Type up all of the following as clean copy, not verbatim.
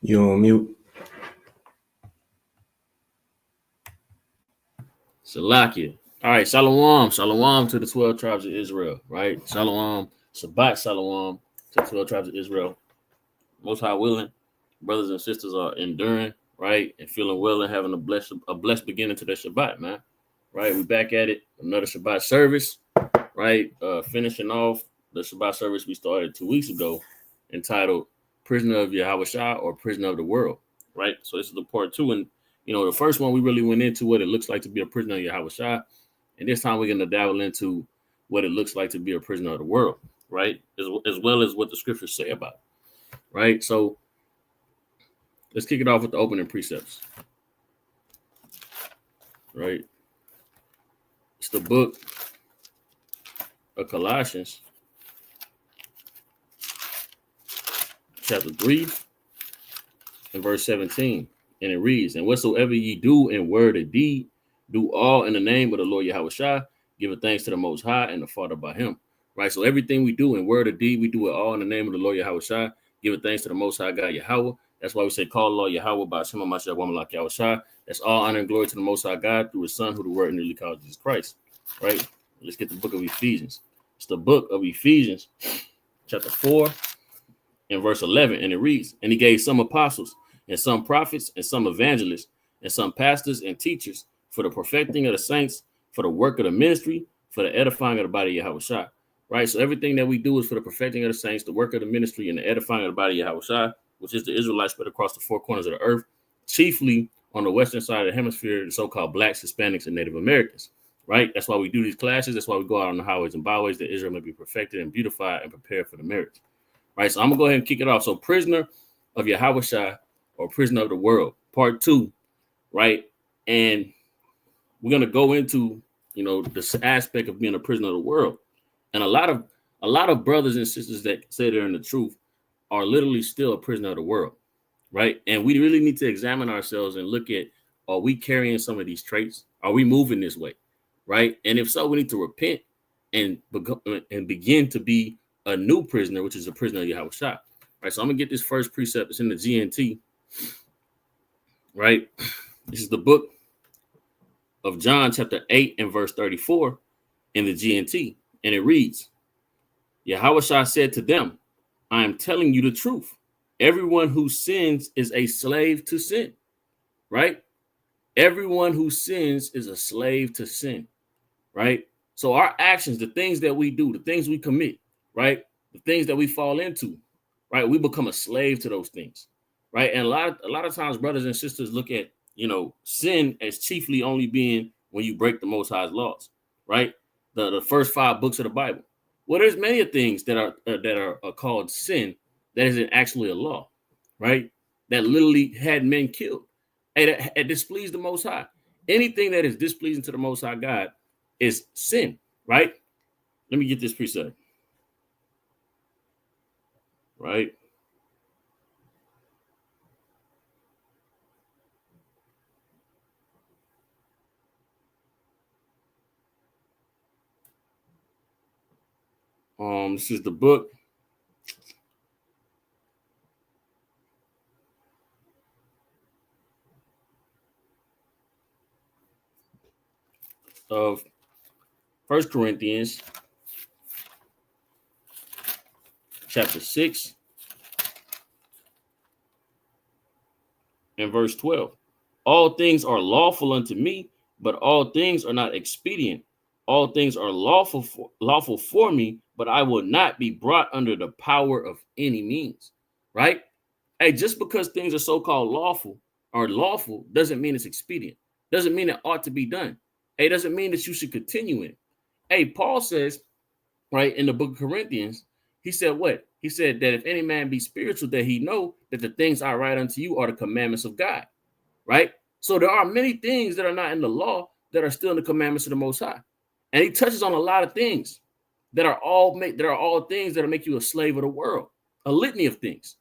You're on mute. Salakia. All right, Shalom. Shalom to the 12 tribes of Israel, right? Shalom. Shabbat Shalom to the 12 tribes of Israel. Most High willing, brothers and sisters are enduring, right? And feeling well and having a blessed beginning to their Shabbat, man. Right? We back at it. Another Shabbat service, right? Finishing off the Shabbat service we started 2 weeks ago, entitled Prisoner of Yahweh or Prisoner of the World, right? So this is the part two. And the first one we really went into what it looks like to be a prisoner of Yahweh. And this time we're going to dabble into what it looks like to be a prisoner of the world, right? As well as what the scriptures say about it, right? So let's kick it off with the opening precepts, right? It's the book of Colossians, chapter 3 and verse 17. And it reads, "And whatsoever ye do in word or deed, do all in the name of the Lord Yahweh, giving thanks to the Most High and the Father by Him." Right? So everything we do in word or deed, we do it all in the name of the Lord Yahweh, giving thanks to the Most High God Yahweh. That's why we say, call the Lord Yahweh by Shema Mashiach Wamalak Yahweh. That's all honor and glory to the Most High God through His Son, who the Word nearly called Jesus Christ. Right? Let's get the book of Ephesians. It's the book of Ephesians, chapter 4 and verse 11. And it reads, "And He gave some apostles, and some prophets, and some evangelists, and some pastors and teachers for the perfecting of the saints, for the work of the ministry, for the edifying of the body of Yahweh." Right? So everything that we do is for the perfecting of the saints, the work of the ministry, and the edifying of the body of Yahweh, which is the Israelites spread across the four corners of the earth, chiefly on the western side of the hemisphere, the so-called blacks, Hispanics, and Native Americans. Right? That's why we do these classes. That's why we go out on the highways and byways, that Israel may be perfected and beautified and prepared for the marriage. Right? So I'm going to go ahead and kick it off. So prisoner of Yahweh or prisoner of the world, part 2, right? And we're going to go into, this aspect of being a prisoner of the world. And a lot of brothers and sisters that say they're in the truth are literally still a prisoner of the world, right? And we really need to examine ourselves and look at, are we carrying some of these traits? Are we moving this way, right? And if so, we need to repent and begin to be a new prisoner, which is a prisoner of Yahweh. Right, so I'm going to get this first precept. It's in the GNT, right? This is the book of John, chapter 8 and verse 34 in the GNT. And it reads, "Yahweh said to them, I am telling you the truth. Everyone who sins is a slave to sin." Right? Everyone who sins is a slave to sin. Right? So our actions, the things that we do, the things we commit, right? The things that we fall into, right? We become a slave to those things. Right? And a lot of times brothers and sisters look at, sin as chiefly only being when you break the Most High's laws, right? The first 5 books of the Bible. Well, there's many things that are called sin that isn't actually a law, right? That literally had men killed. And it displeased the Most High. Anything that is displeasing to the Most High God is sin, right? Let me get this precept, right? This is the book of 1 Corinthians, chapter 6 and verse 12. "All things are lawful unto me, but all things are not expedient. All things are lawful for me, but I will not be brought under the power of any means." Right? Hey, just because things are so-called lawful doesn't mean it's expedient. Doesn't mean it ought to be done. Hey, doesn't mean that you should continue in. Hey, Paul says, right, in the book of Corinthians, he said what? He said that if any man be spiritual, that he know that the things I write unto you are the commandments of God. Right? So there are many things that are not in the law that are still in the commandments of the Most High. And he touches on a lot of things that are all things that make you a slave of the world, a litany of things,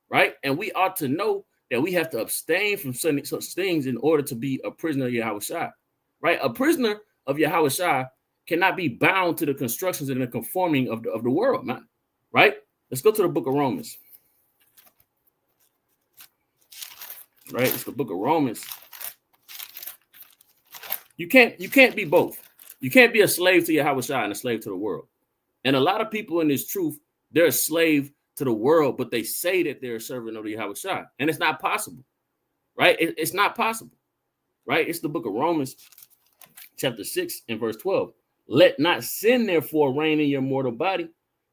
right? And we ought to know that we have to abstain from such things in order to be a prisoner of Yahweh, right? A prisoner of Yahweh cannot be bound to the constructions and the conforming of the world, man, right? Let's go to the book of Romans. right? It's the book of Romans. You can't be both. You can't be a slave to Yahweh Shai and a slave to the world. And a lot of people in this truth, they're a slave to the world, but they say that they're a servant of the Yahweh Shai. And it's not possible, right? It's not possible, right? It's the book of Romans, chapter 6 and verse 12. Let not sin, therefore, reign in your mortal body,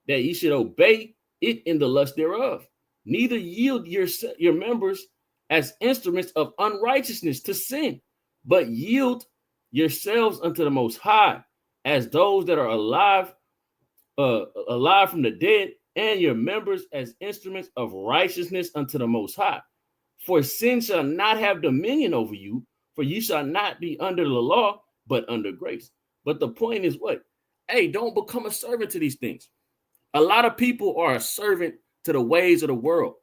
that ye should obey it in the lust thereof. Neither yield your members as instruments of unrighteousness to sin, but yield yourselves unto the Most High as those that are alive from the dead, and your members as instruments of righteousness unto the Most High. For sin shall not have dominion over you, for you shall not be under the law, but under grace. But the point is what? Hey, don't become a servant to these things. A lot of people are a servant to the ways of the world,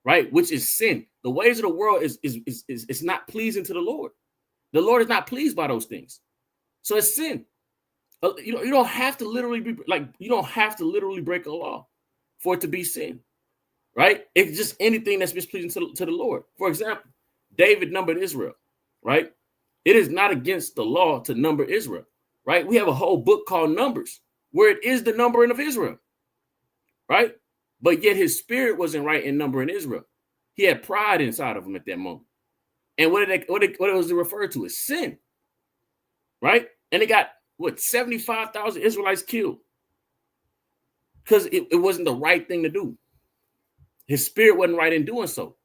right? Which is sin. The ways of the world is not pleasing to the Lord. The Lord is not pleased by those things. So it's sin. You don't have to literally break a law for it to be sin, right? It's just anything that's displeasing to the Lord. For example, David numbered Israel, right? It is not against the law to number Israel, right? We have a whole book called Numbers where it is the numbering of Israel, right? But yet his spirit wasn't right in numbering Israel. He had pride inside of him at that moment. And what was it referred to as sin, right? And it got 75,000 Israelites killed because it wasn't the right thing to do. His spirit wasn't right in doing so,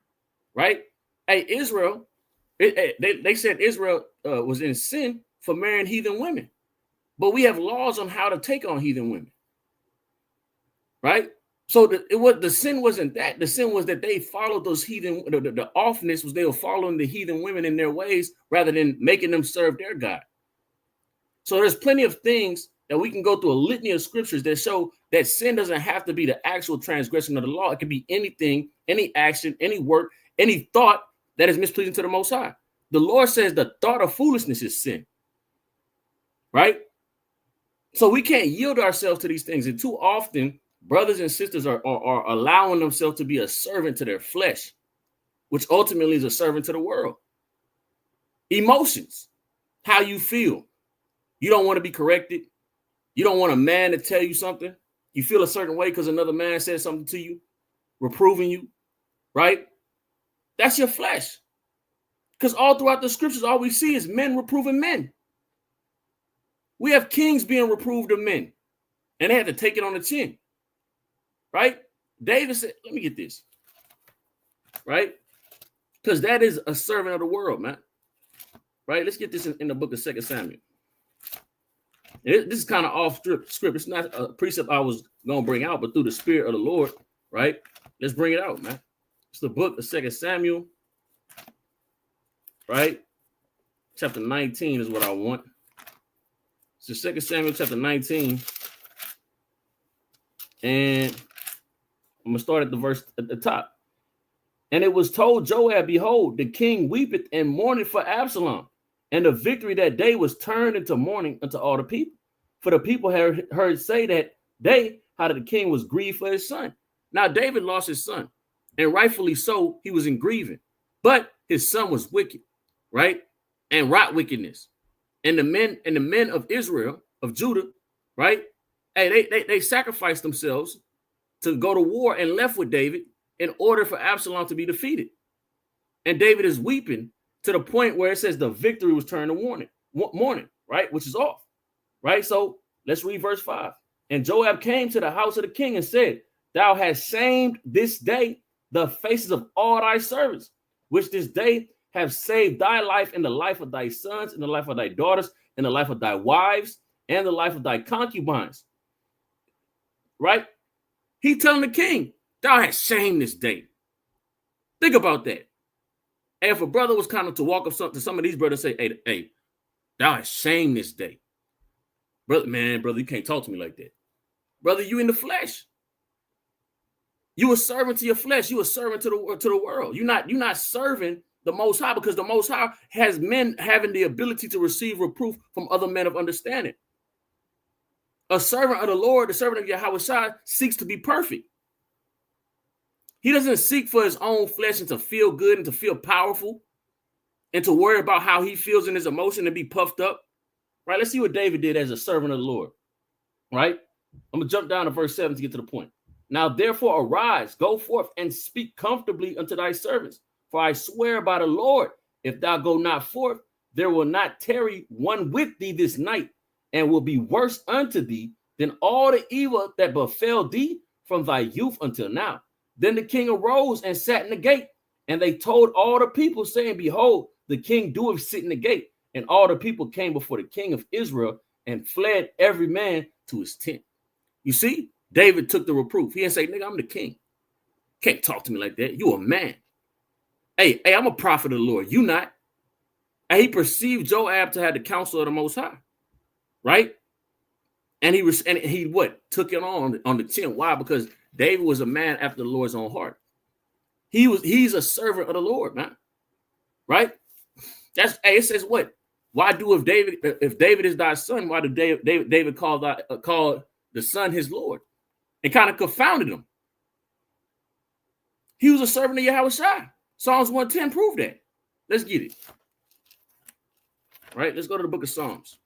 right? Hey, Israel, they said Israel was in sin for marrying heathen women, but we have laws on how to take on heathen women, right? So the sin wasn't that. The sin was that they followed those heathen. The offness was they were following the heathen women in their ways rather than making them serve their God. So there's plenty of things that we can go through a litany of scriptures that show that sin doesn't have to be the actual transgression of the law. It can be anything, any action, any work, any thought that is mispleasing to the Most High. The Lord says the thought of foolishness is sin, right? So we can't yield ourselves to these things. And too often, brothers and sisters are allowing themselves to be a servant to their flesh, which ultimately is a servant to the world. Emotions, how you feel. You don't want to be corrected. You don't want a man to tell you something. You feel a certain way because another man said something to you, reproving you, right? That's your flesh. Because all throughout the scriptures, all we see is men reproving men. We have kings being reproved of men, and they had to take it on the chin, right? David said, let me get this, right? Because that is a servant of the world, man, right? Let's get this in the book of 2 Samuel. This is kind of off script. It's not a precept I was going to bring out, but through the spirit of the Lord, right? Let's bring it out, man. It's the book of 2 Samuel, right? Chapter 19 is what I want. So 2 Samuel chapter 19. And I'm going to start at the verse at the top. And it was told Joab, behold, the king weepeth and mourneth for Absalom. And the victory that day was turned into mourning unto all the people. For the people had heard say that day how the king was grieved for his son. Now David lost his son, and rightfully so, he was in grieving. But his son was wicked, right? And wrought wickedness. And the men of Israel, of Judah, right? Hey, they sacrificed themselves to go to war and left with David in order for Absalom to be defeated. And David is weeping to the point where it says the victory was turned to mourning, right? Which is off, right? So let's read verse 5. And Joab came to the house of the king and said, thou hast shamed this day the faces of all thy servants, which this day have saved thy life and the life of thy sons and the life of thy daughters and the life of thy wives and the life of thy concubines, right? He telling the king, thou hast shamed this day. Think about that. And if a brother was kind of to walk up to some of these brothers and say, hey, thou hast shamed this day. Brother, you can't talk to me like that. Brother, you in the flesh. You a servant to your flesh. You a servant to the world. You're not serving the Most High, because the Most High has men having the ability to receive reproof from other men of understanding. A servant of the Lord, the servant of Yahweh Shai, seeks to be perfect. He doesn't seek for his own flesh and to feel good and to feel powerful and to worry about how he feels in his emotion and be puffed up. Right? Let's see what David did as a servant of the Lord. Right? I'm going to jump down to verse 7 to get to the point. Now, therefore, arise, go forth, and speak comfortably unto thy servants. For I swear by the Lord, if thou go not forth, there will not tarry one with thee this night, and will be worse unto thee than all the evil that befell thee from thy youth until now. Then the king arose and sat in the gate, and they told all the people, saying, behold, the king doeth sit in the gate. And all the people came before the king of Israel and fled every man to his tent. You see, David took the reproof. He didn't say, nigga, I'm the king. Can't talk to me like that. You a man. Hey, I'm a prophet of the Lord. You not. And he perceived Joab to have the counsel of the Most High. Right? And he what? Took it on the chin. Why? Because David was a man after the Lord's own heart. He's a servant of the Lord, man. Right? It says what? Why do if David is thy son, why did David call the son his Lord? It kind of confounded him. He was a servant of Yahushua. Psalms 110 proved that. Let's get it. Right? Let's go to the book of Psalms.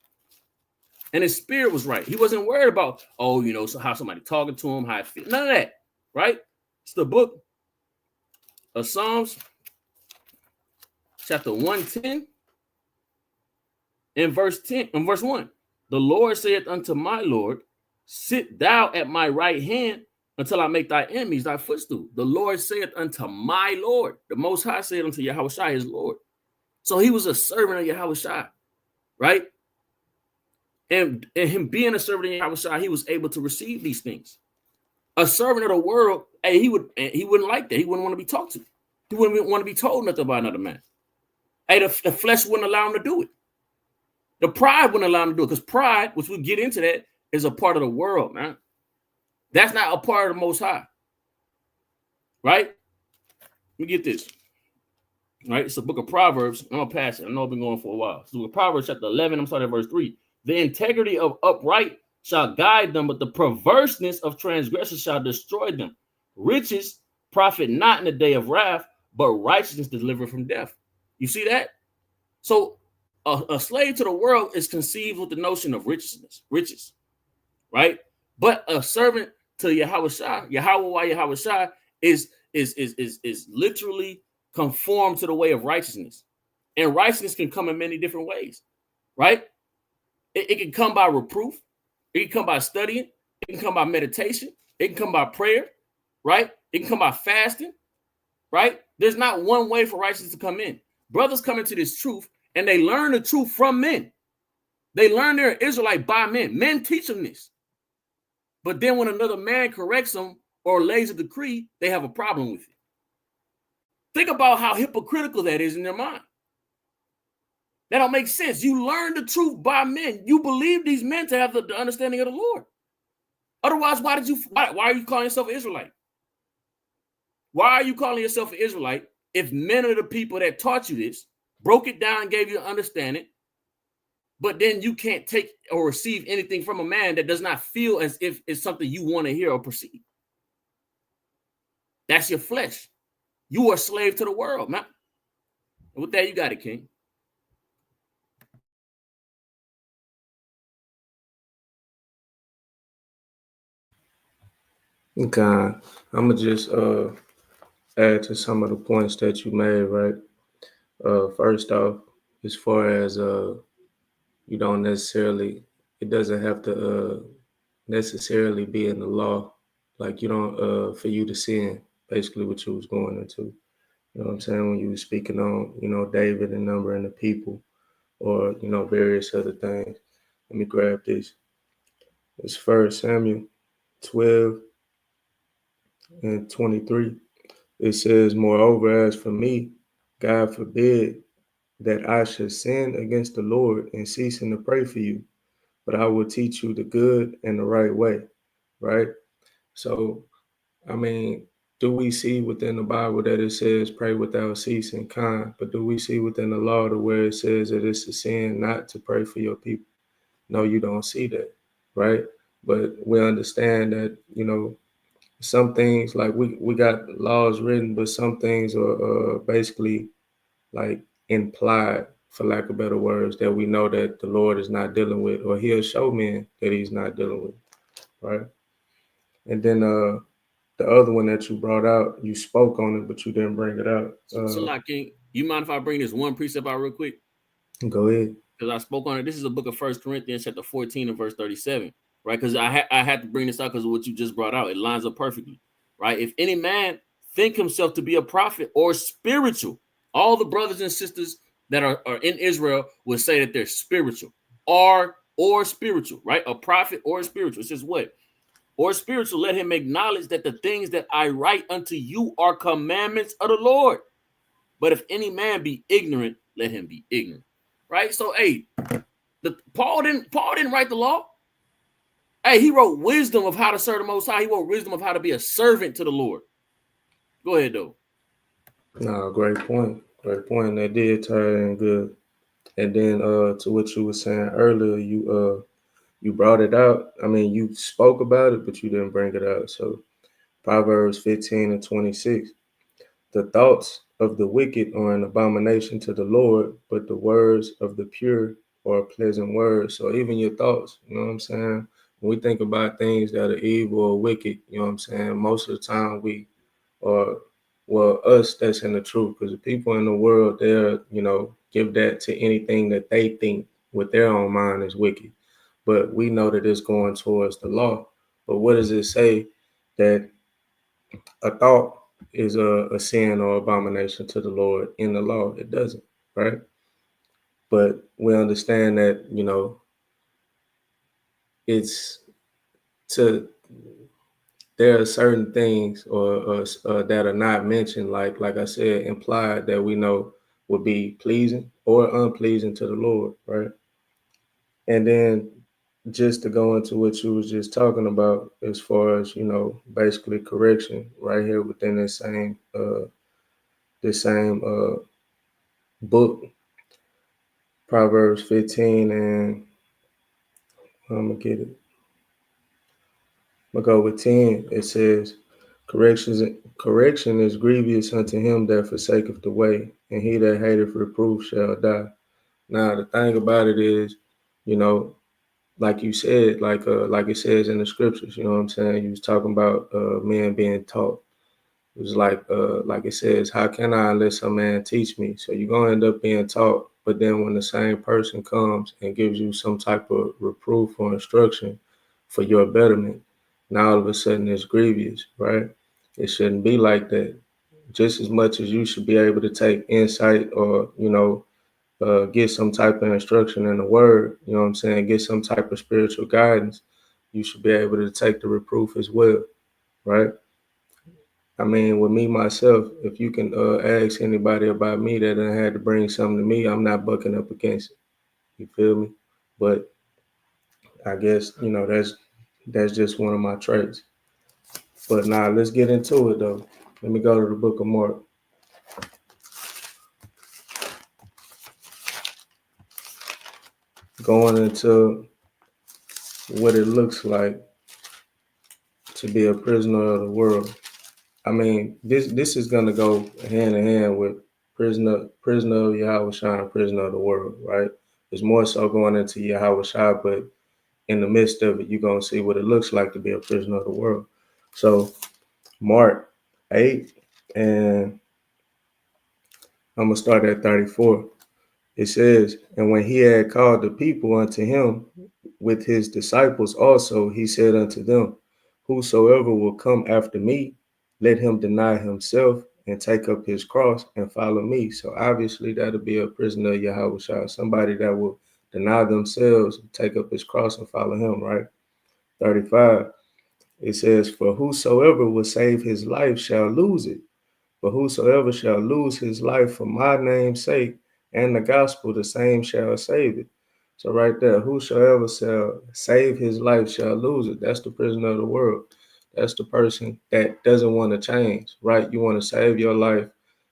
And his spirit was right. He wasn't worried about, so how somebody talking to him, how it feels. None of that. Right? It's the book of Psalms, chapter 110, and verse 1. The Lord saith unto my Lord, sit thou at my right hand until I make thy enemies thy footstool. The Lord saith unto my Lord. The Most High said unto Yahushua his Lord. So he was a servant of Yahushua, right? And him being a servant of Yahushua, he was able to receive these things. A servant of the world, he wouldn't like that. He wouldn't want to be talked to. He wouldn't want to be told nothing about another man. The flesh wouldn't allow him to do it. The pride wouldn't allow him to do it, because pride, which we get into that, is a part of the world, man. That's not a part of the Most High. Right? Let me get this. Right? It's a book of Proverbs. I'm going to pass it. I know I've been going for a while. It's the book of Proverbs, chapter 11. I'm starting at verse 3. The integrity of upright shall guide them, but the perverseness of transgressors shall destroy them. Riches profit not in the day of wrath, but righteousness deliver from death. You see that? So a slave to the world is conceived with the notion of riches, right? But a servant to Yahushua is literally conformed to the way of righteousness. And righteousness can come in many different ways, right? It can come by reproof. It can come by studying. It can come by meditation. It can come by prayer, right? It can come by fasting, right? There's not one way for righteousness to come in. Brothers come into this truth, and they learn the truth from men. They learn they're Israelite by men. Men teach them this. But then when another man corrects them or lays a decree, they have a problem with it. Think about how hypocritical that is in their mind. That don't make sense. You learn the truth by men. You believe these men to have the understanding of the Lord. Otherwise, why are you calling yourself an Israelite? Why are you calling yourself an Israelite if men are the people that taught you this, broke it down and gave you an understanding, but then you can't take or receive anything from a man that does not feel as if it's something you want to hear or perceive? That's your flesh. You are a slave to the world, man. And with that, you got it, King. Okay, I'm gonna just add to some of the points that you made, right? First off, as far as you don't necessarily, it doesn't have to necessarily be in the law, like you don't for you to sin. Basically, what you was going into, you know what I'm saying, when you were speaking on, David and numbering the people, or various other things. Let me grab this. It's 1 Samuel 12 and 23. It says, moreover, as for me, God forbid that I should sin against the Lord and ceasing to pray for you, but I will teach you the good and the right way, right? So, I mean, do we see within the Bible that it says pray without ceasing, but do we see within the law to where it says that it's a sin not to pray for your people? No, you don't see that, right? But we understand that, some things like we got laws written, but some things are basically like implied, for lack of better words, that we know that the Lord is not dealing with, or He'll show men that He's not dealing with, right? And then the other one that you brought out, you spoke on it, but you didn't bring it out. So like, you mind if I bring this one precept out real quick? Go ahead. Because I spoke on it. This is the book of First Corinthians, chapter 14 and verse 37, right? Because I had to bring this out because of what you just brought out. It lines up perfectly, right? If any man think himself to be a prophet or spiritual, all the brothers and sisters that are in Israel will say that they're spiritual or spiritual, right? A prophet or a spiritual. It says what? Or spiritual, let him acknowledge that the things that I write unto you are commandments of the Lord. But if any man be ignorant, let him be ignorant. Right? So, hey, Paul didn't write the law. Hey, he wrote wisdom of how to serve the Most High. He wrote wisdom of how to be a servant to the Lord. Go ahead, though. No, great point. Great point. That did tie in good. And then to what you were saying earlier, you brought it out. I mean, you spoke about it, but you didn't bring it out. So Proverbs 15 and 26. The thoughts of the wicked are an abomination to the Lord, but the words of the pure are pleasant words. So even your thoughts, you know what I'm saying? When we think about things that are evil or wicked, you know what I'm saying? Most of the time we or well us that's in the truth, because the people in the world they'll give that to anything that they think with their own mind is wicked, but we know that it's going towards the law. But what does it say that a thought is a sin or abomination to the Lord in the law? It doesn't, right? But we understand that it's to there are certain things or that are not mentioned, like I said, implied that we know would be pleasing or unpleasing to the Lord, right? And then just to go into what you was just talking about, as far as basically correction, right here within this same book, Proverbs 15, and I'm gonna get it. I'm gonna go with 10. It says, correction is grievous unto him that forsaketh the way, and he that hateth reproof shall die. Now the thing about it is, you know, like you said, like it says in the scriptures, you know what I'm saying? You was talking about men being taught. It was like it says, how can I unless a man teach me? So you're gonna end up being taught, but then when the same person comes and gives you some type of reproof or instruction for your betterment, now all of a sudden it's grievous, right? It shouldn't be like that. Just as much as you should be able to take insight or get some type of instruction in the word, you know what I'm saying, get some type of spiritual guidance, you should be able to take the reproof as well, right? I mean, with me myself, if you can ask anybody about me that I had to bring something to me, I'm not bucking up against it. You feel me? But I guess that's just one of my traits. But now let's get into it though. Let me go to the book of Mark, going into what it looks like to be a prisoner of the world. I mean, this is gonna go hand in hand with prisoner of Yahweh Shai, prisoner of the world, right? It's more so going into Yahweh Shai, but in the midst of it, you're gonna see what it looks like to be a prisoner of the world. So Mark 8, and I'm gonna start at 34. It says, and when he had called the people unto him with his disciples also, he said unto them, whosoever will come after me, let him deny himself and take up his cross and follow me. So obviously that'll be a prisoner of Yahweh Shai, somebody that will deny themselves, take up his cross and follow him, right? 35. It says, for whosoever will save his life shall lose it. But whosoever shall lose his life for my name's sake and the gospel, the same shall save it. So right there, whosoever shall save his life shall lose it. That's the prisoner of the world. That's the person that doesn't want to change, right? You want to save your life,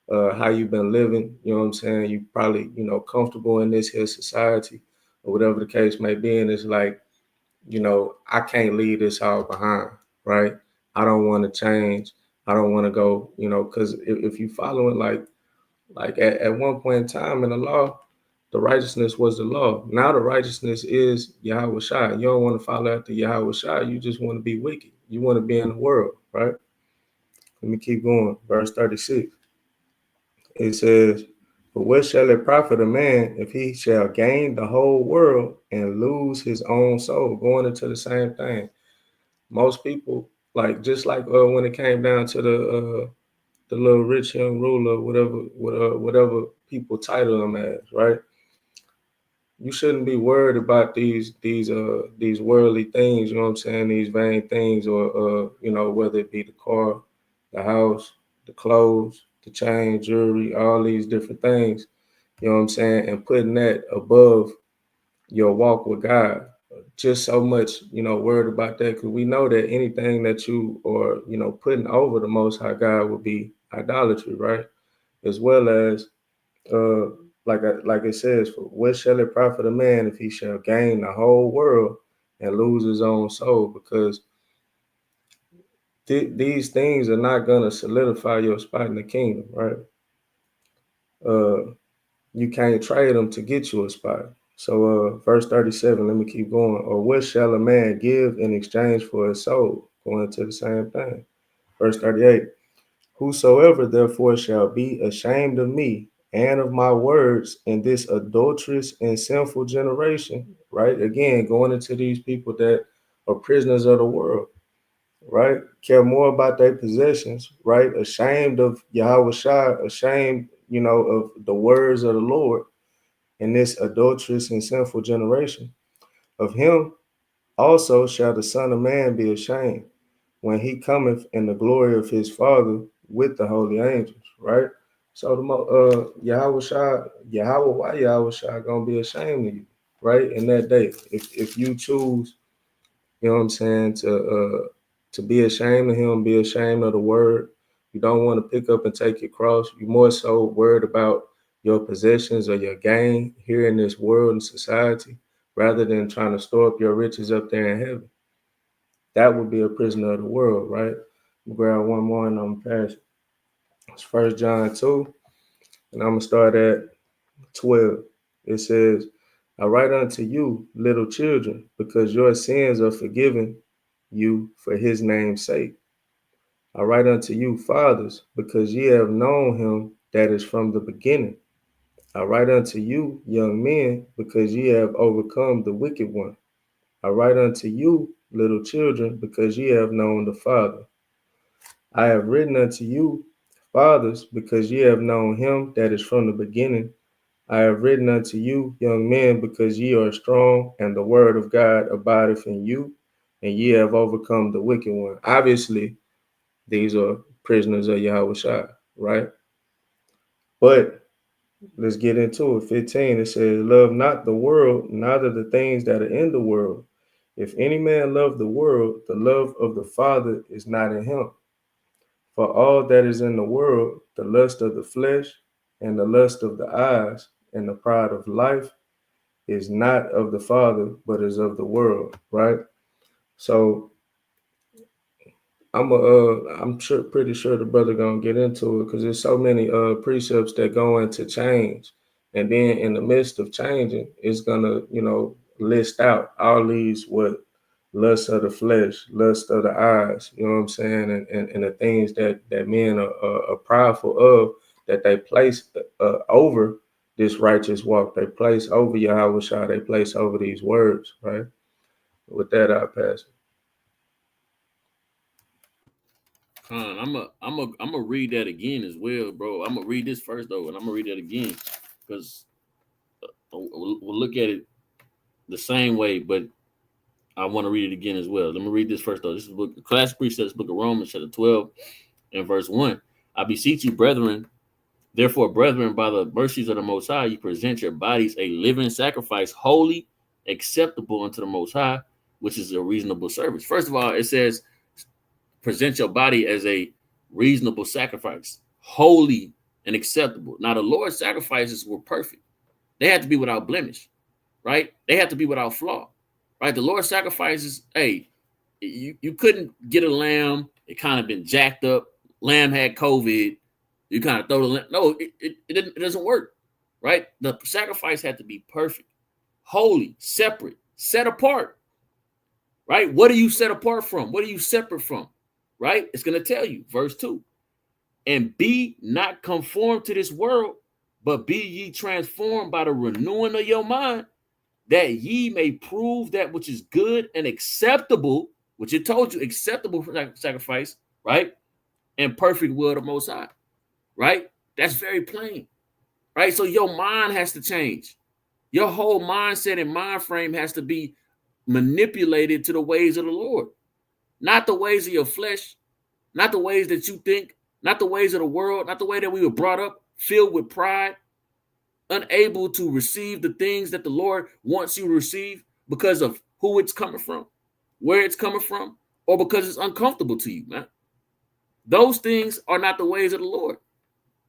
how you've been living, you know what I'm saying? You probably, comfortable in this here society or whatever the case may be. And it's like, I can't leave this all behind, right? I don't want to change. I don't want to go, because if you following like at one point in time in the law, the righteousness was the law. Now the righteousness is Yahweh Shai. You don't want to follow after Yahweh Shai. You just want to be wicked. You want to be in the world, right? Let me keep going. Verse 36. It says, "But what shall it profit a man if he shall gain the whole world and lose his own soul?" Going into the same thing. Most people, like just like when it came down to the little rich young ruler, whatever people title him as, right? You shouldn't be worried about these worldly things, you know what I'm saying, these vain things, or whether it be the car, the house, the clothes, the chain, jewelry, all these different things, you know what I'm saying, and putting that above your walk with God. Just so much, worried about that, because we know that anything that you are, putting over the most high God would be idolatry, right? As well as uh, like it says, "For what shall it profit a man if he shall gain the whole world and lose his own soul?" Because these things are not gonna solidify your spot in the kingdom, right? Uh, you can't trade them to get you a spot. So, verse 37. Let me keep going. "Or what shall a man give in exchange for his soul?" Going to the same thing. Verse 38. "Whosoever therefore shall be ashamed of me and of my words in this adulterous and sinful generation," right? Again, going into these people that are prisoners of the world, right? Care more about their possessions, right? Ashamed of Yahweh Shai, ashamed, of the words of the Lord in this adulterous and sinful generation. Of him also shall the Son of Man be ashamed when he cometh in the glory of his Father with the holy angels, right? So Yahweh Shai, why Yahweh Shai gonna be ashamed of you, right? In that day, if you choose, you know what I'm saying, to be ashamed of him, be ashamed of the word. You don't want to pick up and take your cross. You're more so worried about your possessions or your gain here in this world and society, rather than trying to store up your riches up there in heaven. That would be a prisoner of the world, right? We'll grab one more and I'm gonna pass it. It's 1 John 2, and I'm gonna start at 12. It says, "I write unto you, little children, because your sins are forgiven you for his name's sake. I write unto you, fathers, because ye have known him that is from the beginning. I write unto you, young men, because ye have overcome the wicked one. I write unto you, little children, because ye have known the Father. I have written unto you, fathers, because ye have known him that is from the beginning. I have written unto you, young men, because ye are strong, and the word of God abideth in you, and ye have overcome the wicked one." Obviously, these are prisoners of Yahweh Shai, right? But let's get into it. 15, it says, "Love not the world, neither the things that are in the world. If any man love the world, the love of the Father is not in him. For all that is in the world, the lust of the flesh, and the lust of the eyes, and the pride of life, is not of the Father, but is of the world," right? So I'm sure, pretty sure the brother gonna get into it, because there's so many precepts that go into change, and then in the midst of changing, it's gonna list out all these what lust of the flesh, lust of the eyes, you know what I'm saying, and the things that men are prideful of, that they place over this righteous walk, they place over Yahweh Shah, they place over these words, right? With that, I pass it. I'm a read that again as well, bro. I'm gonna read this first though, and I'm gonna read that again because we'll look at it the same way, but I want to read it again as well. Let me read this first though. This is book class precepts, book of Romans, chapter 12, and verse 1. "I beseech you, brethren, therefore, brethren, by the mercies of the Most High, you present your bodies a living sacrifice, holy, acceptable unto the Most High, which is a reasonable service." First of all, it says present your body as a reasonable sacrifice, holy and acceptable. Now, the Lord's sacrifices were perfect. They had to be without blemish, right? They had to be without flaw, right? The Lord's sacrifices, hey, you couldn't get a lamb it kind of been jacked up. Lamb had COVID. You kind of throw the lamb. No, it doesn't work, right? The sacrifice had to be perfect, holy, separate, set apart, right? What are you set apart from? What are you separate from, right? It's going to tell you, verse 2. And be not conformed to this world, but be ye transformed by the renewing of your mind, that ye may prove that which is good and acceptable, which it told you, acceptable for sacrifice, right? And perfect will of the Most High, right? That's very plain, right? So your mind has to change. Your whole mindset and mind frame has to be manipulated to the ways of the Lord, not the ways of your flesh, not the ways that you think, not the ways of the world, not the way that we were brought up, filled with pride, unable to receive the things that the Lord wants you to receive because of who it's coming from, where it's coming from, or because it's uncomfortable to you, man. Those things are not the ways of the Lord,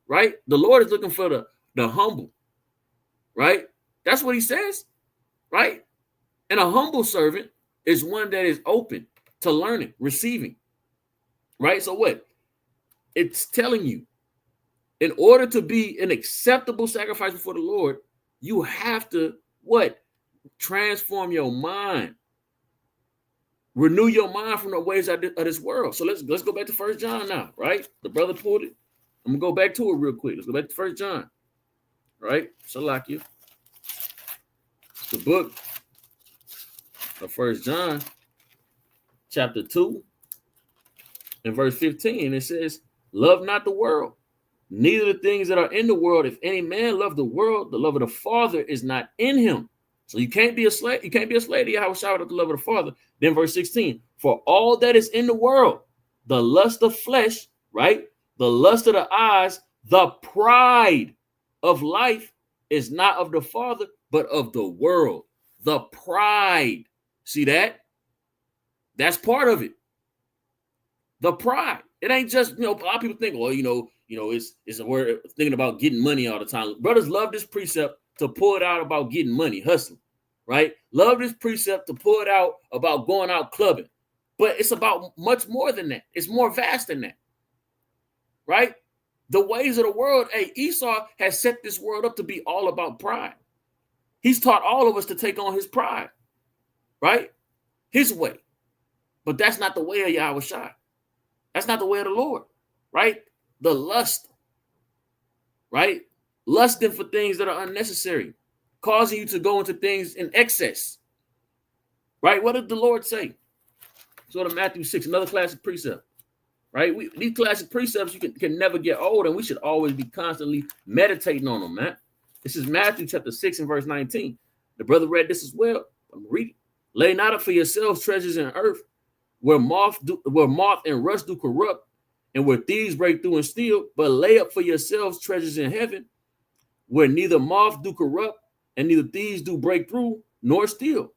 right? The Lord is looking for the humble, right? That's what he says, right? And a humble servant is one that is open to learning, receiving, right? So what? It's telling you, in order to be an acceptable sacrifice before the Lord, you have to what? Transform your mind. Renew your mind from the ways of this world. So let's go back to 1 John now, right? The brother pulled it. I'm going to go back to it real quick. Let's go back to 1 John, right? Salakia. It's the book of 1 John, chapter 2, and verse 15. It says, love not the world, neither the things that are in the world. If any man love the world, the love of the Father is not in him. So you can't be a slave. You can't be a slave to Yahweh Shah without the love of the Father. Then verse 16, for all that is in the world, the lust of flesh, right? The lust of the eyes, the pride of life is not of the Father, but of the world. The pride. See that? That's part of it. The pride. It ain't just, a lot of people think, well, it's a word thinking about getting money all the time. Brothers love this precept to pull it out about getting money, hustling, right? Love this precept to pull it out about going out clubbing. But it's about much more than that. It's more vast than that, right? The ways of the world, Esau has set this world up to be all about pride. He's taught all of us to take on his pride, right? His way. But that's not the way of Yahweh Shai. That's not the way of the Lord, right? The lust, right? Lusting for things that are unnecessary, causing you to go into things in excess, right? What did the Lord say? So to Matthew 6, another classic precept, right? These classic precepts, you can never get old, and we should always be constantly meditating on them, man. This is Matthew chapter 6 and verse 19. The brother read this as well. I'm reading. Lay not up for yourselves treasures in earth, where moth and rust do corrupt, and where thieves break through and steal, but lay up for yourselves treasures in heaven, where neither moth do corrupt, and neither thieves do break through, nor steal.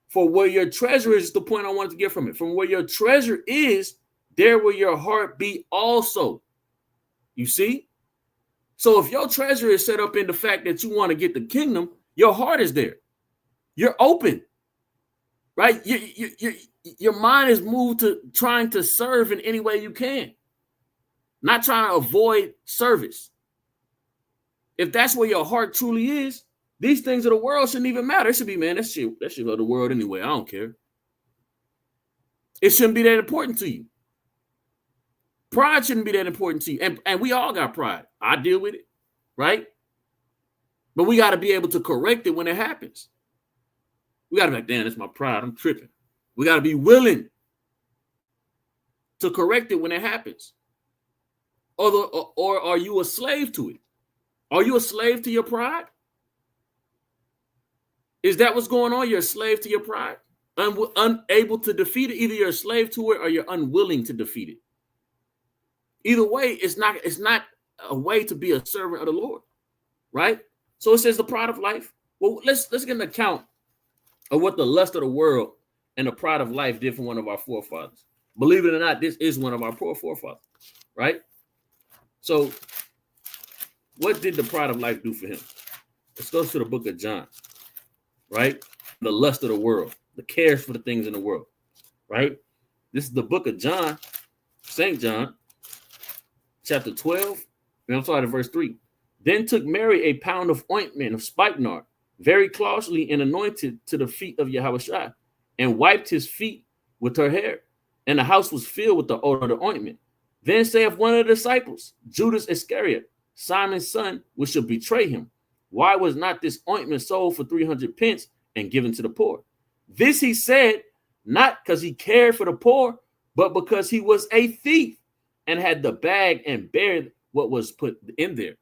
For where your treasure is the point I wanted to get from it. From where your treasure is, there will your heart be also. You see? So if your treasure is set up in the fact that you want to get the kingdom, your heart is there. You're open, right? Your mind is moved to trying to serve in any way you can, not trying to avoid service. If that's where your heart truly is, these things of the world shouldn't even matter. It should be, man, that shit of the world anyway. I don't care. It shouldn't be that important to you. Pride shouldn't be that important to you. And we all got pride. I deal with it, right? But we got to be able to correct it when it happens. We got to be like, damn, that's my pride. I'm tripping. We got to be willing to correct it when it happens. Or are you a slave to it? Are you a slave to your pride? Is that what's going on? You're a slave to your pride? Unable to defeat it? Either you're a slave to it or you're unwilling to defeat it. Either way, it's not a way to be a servant of the Lord, right? So it says the pride of life. Well, let's get an account of what the lust of the world and the pride of life did for one of our forefathers. Believe it or not, this is one of our poor forefathers, right? So what did the pride of life do for him? Let's go to the book of John, right? The lust of the world, the cares for the things in the world, right? This is the book of John, St. John, chapter 12, and I'm sorry, verse 3. Then took Mary a pound of ointment of spikenard, very closely and anointed to the feet of Yahushua, and wiped his feet with her hair. And the house was filled with the odor of the ointment. Then saith one of the disciples, Judas Iscariot, Simon's son, which shall betray him, why was not this ointment sold for 300 pence and given to the poor? This he said, not because he cared for the poor, but because he was a thief and had the bag and bared what was put in there,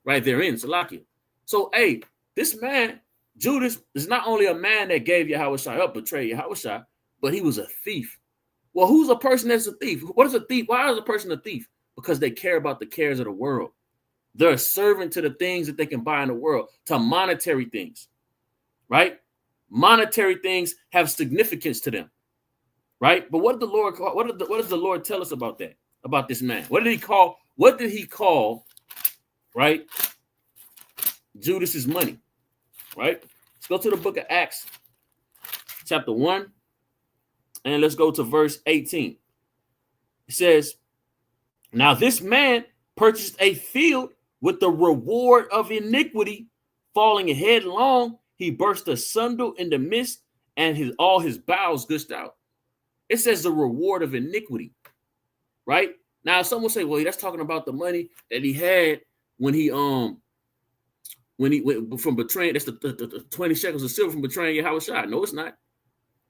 right therein, Salakia. So, hey, this man, Judas, is not only a man that gave Yahushua up, betrayed Yahushua, but he was a thief. Well, who's a person that's a thief? What is a thief? Why is a person a thief? Because they care about the cares of the world. They're a servant to the things that they can buy in the world, to monetary things, right? Monetary things have significance to them, right? But what did the Lord call? What does the Lord tell us about that? About this man? What did he call? What did he call? Right? Judas's money. Right? Let's go to the book of Acts, chapter 1, and let's go to verse 18. It says, now this man purchased a field with the reward of iniquity, falling headlong, he burst asunder in the midst, and all his bowels gushed out. It says the reward of iniquity, right? Now, some will say, well, that's talking about the money that he had when he went from betraying. That's the 20 shekels of silver from betraying Yahushua. No, it's not,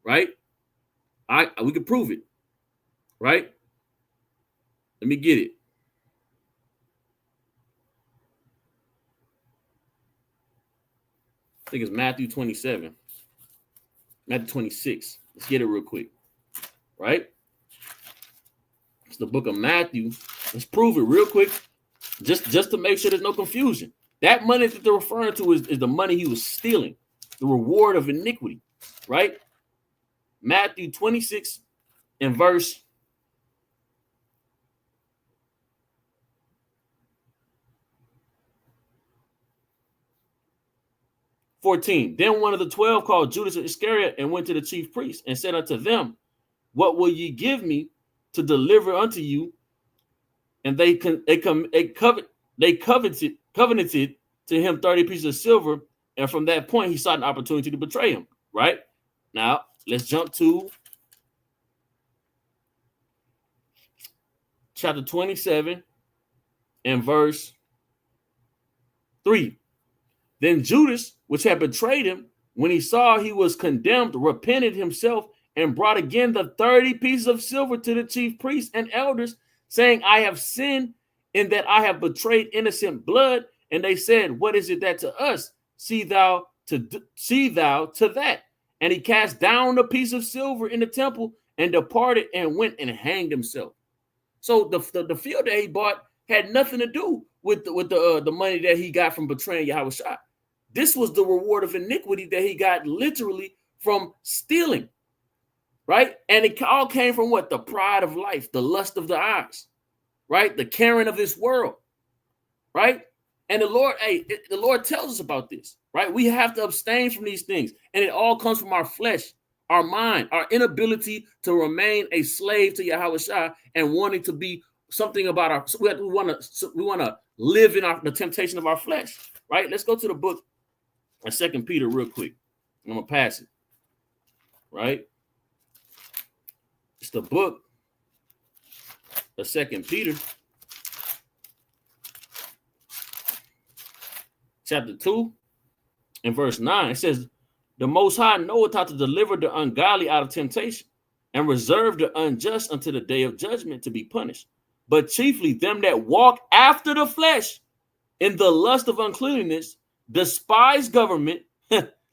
right? We can prove it, right? Let me get it. I think it's Matthew 27, Matthew 26. Let's get it real quick, right? It's the book of Matthew. Let's prove it real quick, just to make sure there's no confusion. That money that they're referring to is the money he was stealing, the reward of iniquity, right? Matthew 26 and verse 14. Then one of the 12 called Judas Iscariot and went to the chief priests and said unto them, what will ye give me to deliver unto you? And they covenanted to him 30 pieces of silver. And from that point, he sought an opportunity to betray him, right? Now, let's jump to chapter 27 and verse 3. Then Judas, which had betrayed him, when he saw he was condemned, repented himself and brought again the 30 pieces of silver to the chief priests and elders, saying, I have sinned in that I have betrayed innocent blood. And they said, what is it that to us? See thou to that. And he cast down the piece of silver in the temple and departed and went and hanged himself. So the field that he bought had nothing to do with the money that he got from betraying Yahushua. This was the reward of iniquity that he got literally from stealing, right? And it all came from what? The pride of life, the lust of the eyes, right? The caring of this world, right? And the Lord tells us about this, right? We have to abstain from these things. And it all comes from our flesh, our mind, our inability to remain a slave to Yahushua and wanting to be something about our, we want to live in the temptation of our flesh, right? Let's go to the book of 2 Peter real quick. I'm going to pass it, right? It's the book of 2 Peter, chapter 2 and verse 9. It says, the Most High knoweth how to deliver the ungodly out of temptation and reserve the unjust unto the day of judgment to be punished. But chiefly them that walk after the flesh in the lust of uncleanness, despise government,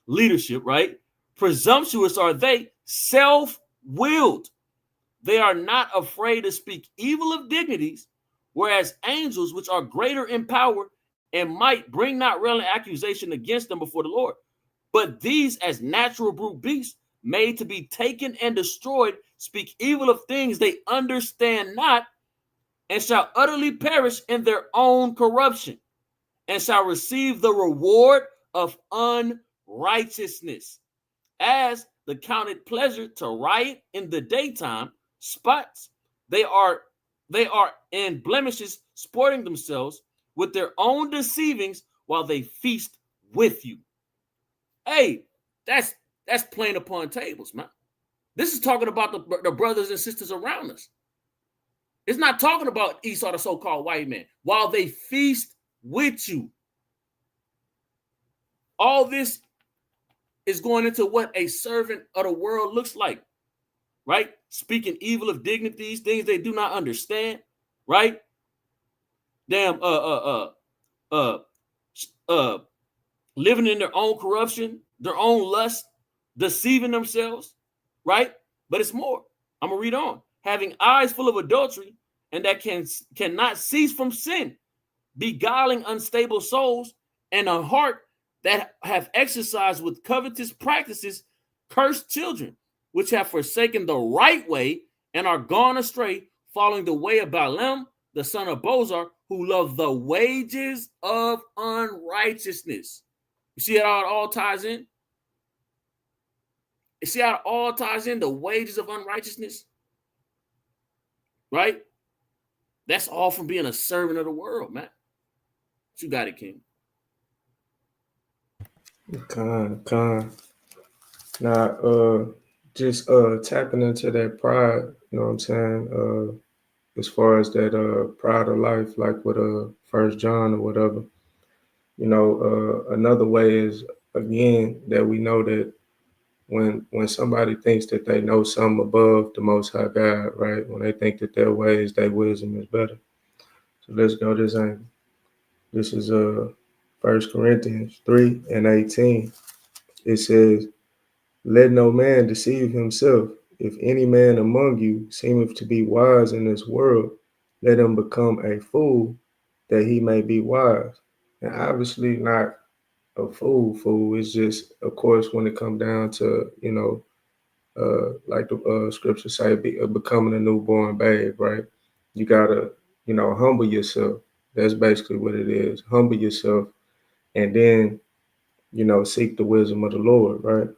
leadership, right? Presumptuous are they, self-willed. They are not afraid to speak evil of dignities, whereas angels, which are greater in power and might, bring not railing accusation against them before the Lord. But these, as natural brute beasts, made to be taken and destroyed, speak evil of things they understand not, and shall utterly perish in their own corruption, and shall receive the reward of unrighteousness. As the counted pleasure to riot in the daytime spots, they are They are in blemishes, sporting themselves with their own deceivings while they feast with you. Hey, that's playing upon tables, man. This is talking about the brothers and sisters around us. It's not talking about Esau, the so-called white man, while they feast with you. All this is going into what a servant of the world looks like, right? Speaking evil of dignities, things they do not understand, right? Damn, uh, uh, living in their own corruption, their own lust, deceiving themselves, right? But it's more. I'm gonna read on. Having eyes full of adultery, and that cannot cease from sin, beguiling unstable souls, and a heart that have exercised with covetous practices, cursed children, which have forsaken the right way and are gone astray, following the way of Balaam, the son of Bozar, who loved the wages of unrighteousness. You see how it all ties in? You see how it all ties in? The wages of unrighteousness, right? That's all from being a servant of the world, man. You got it, King. Con. Now, just tapping into that pride, you know what I'm saying? As far as that pride of life, like with First John or whatever, you know, another way is again that we know that when somebody thinks that they know something above the Most High God, right? When they think that their ways, their wisdom is better. So let's go this angle. This is 1 Corinthians 3:18. It says, "Let no man deceive himself. If any man among you seemeth to be wise in this world, let him become a fool, that he may be wise." And obviously not a fool. It's just, of course, when it comes down to, you know, like the scripture say, becoming a newborn babe, right? You gotta, you know, humble yourself. That's basically what it is. Humble yourself, and then, you know, seek the wisdom of the Lord, right?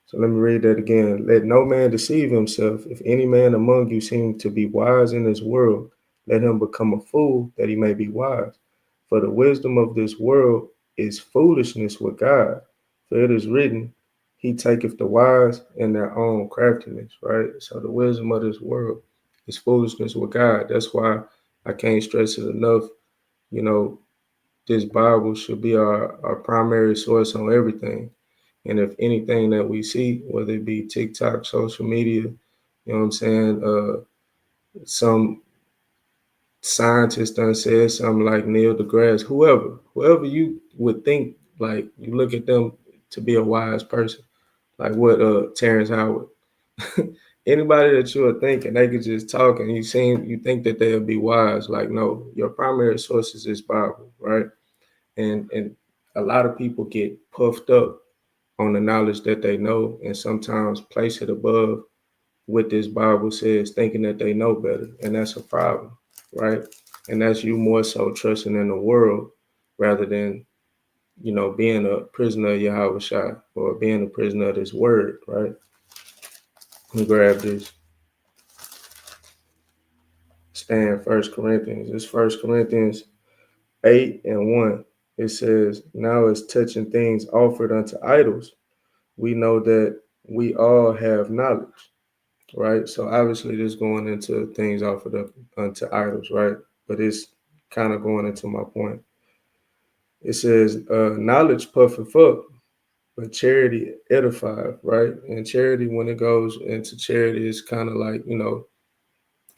So let me read that again. Let no man deceive himself. If any man among you seem to be wise in this world, let him become a fool, that he may be wise. For the wisdom of this world is foolishness with God. For it is written, He taketh the wise in their own craftiness, right? So the wisdom of this world is foolishness with God. That's why I can't stress it enough. You know, this Bible should be our primary source on everything. And if anything that we see, whether it be TikTok, social media, you know what I'm saying, some scientist done said something like Neil deGrasse, whoever you would think, like you look at them to be a wise person, like what Terrence Howard. Anybody that you are thinking they could just talk and you think that they'll be wise. Like, no, your primary source is this Bible, right? And a lot of people get puffed up on the knowledge that they know and sometimes place it above what this Bible says, thinking that they know better. And that's a problem, right? And that's you more so trusting in the world rather than, you know, being a prisoner of Yahweh Shai or being a prisoner of this word, right? Let me grab this. Stand 1 Corinthians. It's 1 Corinthians 8:1. It says, "Now as touching things offered unto idols, we know that we all have knowledge." Right. So obviously this going into things offered up unto idols, right? But it's kind of going into my point. It says, knowledge puffeth up, but charity edifieth, right? And charity, when it goes into charity, is kind of like, you know,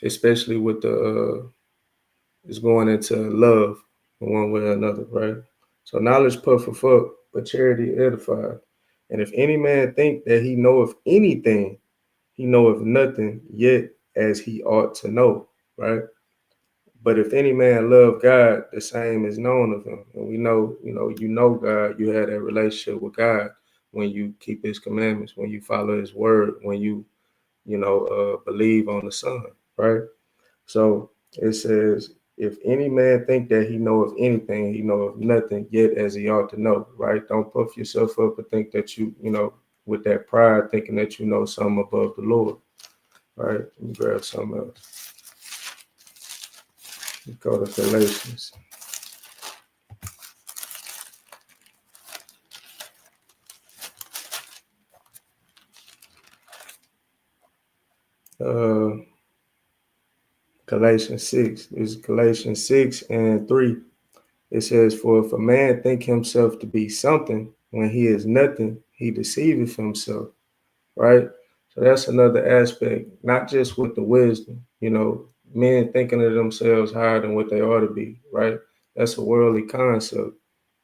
especially with it's going into love in one way or another, right? So knowledge puffeth up, but charity edifieth. And if any man think that he knoweth anything, he knoweth nothing yet as he ought to know, right? But if any man love God, the same is known of him. And we know, you know God, you have that relationship with God when you keep his commandments, when you follow his word, when you, believe on the Son, right? So it says, if any man think that he know of anything, he know of nothing yet as he ought to know, right? Don't puff yourself up and think that with that pride, thinking that you know something above the Lord, right? Let me grab something else. Let's go to Galatians. Uh, Galatians 6. This is Galatians 6 and 3. It says, "For if a man think himself to be something when he is nothing, he deceiveth himself." Right? So that's another aspect, not just with the wisdom, men thinking of themselves higher than what they ought to be, right? That's a worldly concept,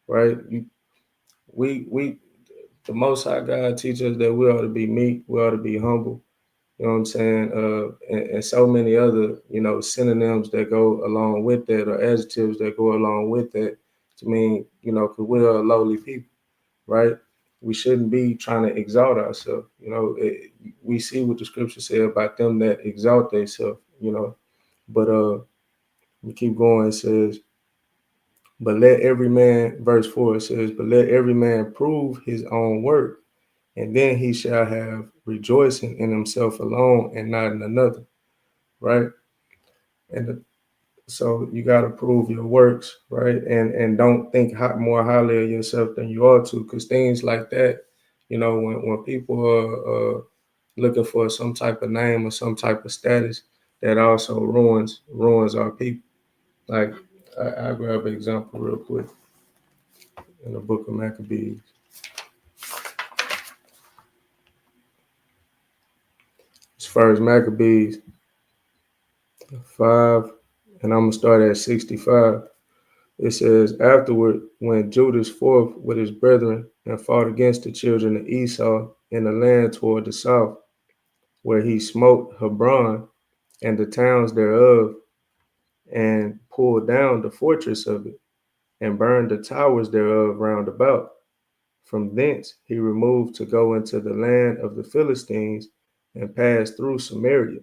right? We the Most High God teaches us that we ought to be meek, we ought to be humble. You know what I'm saying? And so many other, synonyms that go along with that, or adjectives that go along with that, to mean, because we are lowly people, right? We shouldn't be trying to exalt ourselves. We see what the scripture say about them that exalt themselves, But we keep going. It says, "But let every man," verse 4, it says, "But let every man prove his own work, and then he shall have rejoicing in himself alone and not in another." Right? And so you got to prove your works, right? And don't think more highly of yourself than you ought to, because things like that, when people are looking for some type of name or some type of status, that also ruins our people. Like I grab an example real quick in the book of Maccabees. As far as Maccabees 5, and I'm gonna start at 65. It says, "Afterward, when Judas forth with his brethren and fought against the children of Esau in the land toward the south, where he smote Hebron and the towns thereof, and pulled down the fortress of it, and burned the towers thereof round about. From thence he removed to go into the land of the Philistines, and passed through Samaria.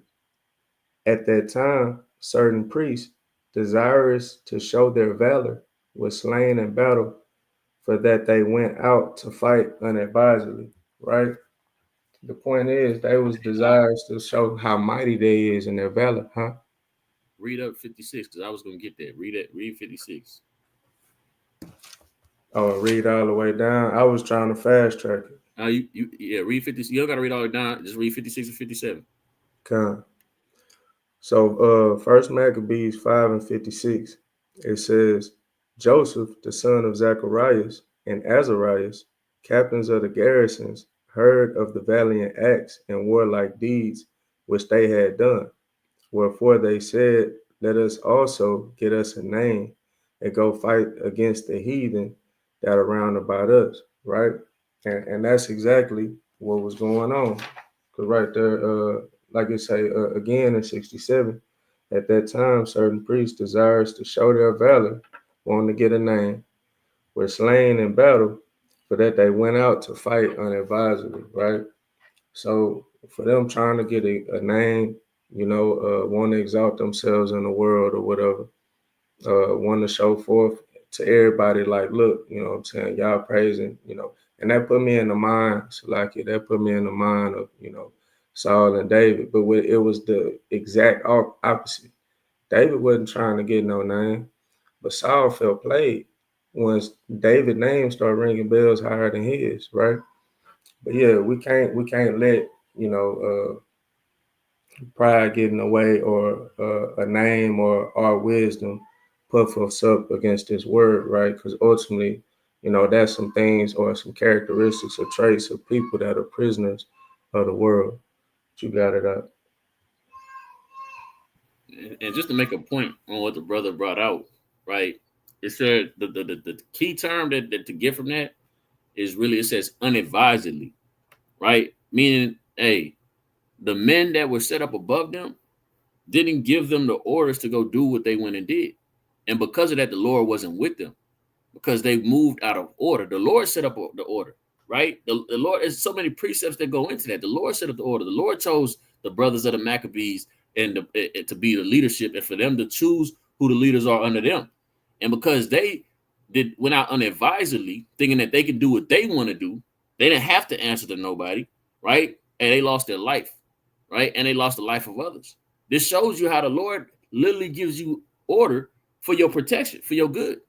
At that time, certain priests, desirous to show their valor, were slain in battle, for that they went out to fight unadvisedly." Right? The point is, they was desirous to show how mighty they is in their valor, huh? Read up 56 because I was gonna get that. Read it. Read 56. Oh, read all the way down. I was trying to fast track it. You yeah. Read 50. You don't gotta read all the way down. Just read 56 and 57. Come. So, First Maccabees 5:56, it says, "Joseph, the son of Zacharias, and Azarias, captains of the garrisons, heard of the valiant acts and warlike deeds which they had done. Wherefore they said, Let us also get us a name and go fight against the heathen that are round about us," right? And that's exactly what was going on. Because right there, like it say again in 67, "At that time, certain priests, desirous to show their valor, wanting to get a name, were slain in battle, for that they went out to fight unadvisedly," right? So for them trying to get a name, want to exalt themselves in the world or whatever, want to show forth to everybody, like, look, what I'm saying, y'all praising, and that put me in the mind, so like that put me in the mind of, Saul and David, but it was the exact opposite. David wasn't trying to get no name, but Saul felt played once David's name started ringing bells higher than his, right? But yeah, we can't let pride get in the way, or a name or our wisdom puff us up against this word, right? Because ultimately, that's some things or some characteristics or traits of people that are prisoners of the world. You got it up. And just to make a point on what the brother brought out, right? It said the key term that to get from that is really, it says unadvisedly, right? Meaning, hey, the men that were set up above them didn't give them the orders to go do what they went and did. And because of that, the Lord wasn't with them because they moved out of order. The Lord set up the order, right? The Lord, there's so many precepts that go into that. The Lord set up the order. The Lord chose the brothers of the Maccabees to be the leadership, and for them to choose who the leaders are under them. And because they went out unadvisedly, thinking that they could do what they want to do, they didn't have to answer to nobody, right? And they lost their life, right? And they lost the life of others. This shows you how the Lord literally gives you order for your protection, for your good,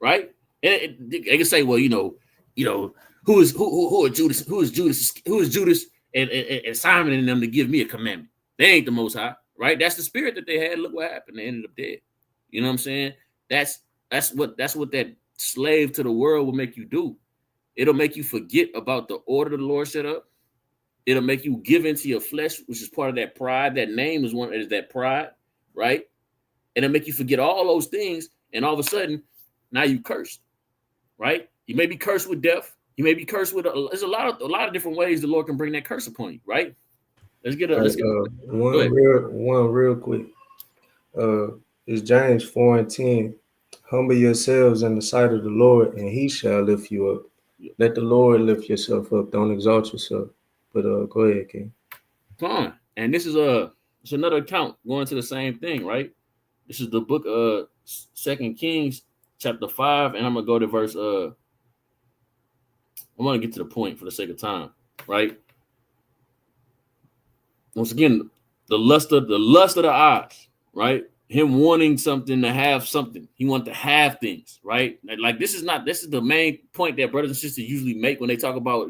right? And they can say, well, who is Judas and Simon and them to give me a commandment? They ain't the Most High, right? That's the spirit that they had. Look what happened. They ended up dead. You know what I'm saying? That's what that slave to the world will make you do. It'll make you forget about the order the Lord set up. It'll make you give into your flesh, which is part of that pride. That name is that pride, right? And it'll make you forget all those things, and all of a sudden, now you cursed, right? You may be cursed with death. You may be cursed with there's a lot of different ways the Lord can bring that curse upon you, right? Let's get Right, go ahead. one real quick. Uh, is James 4:10. Humble yourselves in the sight of the Lord, and He shall lift you up. Let the Lord lift yourself up. Don't exalt yourself. But go ahead, King. Fine. And this is it's another account going to the same thing, right? This is the book Second Kings chapter 5, and I'm gonna go to verse I want to get to the point for the sake of time, right? Once again, the lust of the eyes, right? Him wanting something to have something. He wanted to have things, right? Like this is the main point that brothers and sisters usually make when they talk about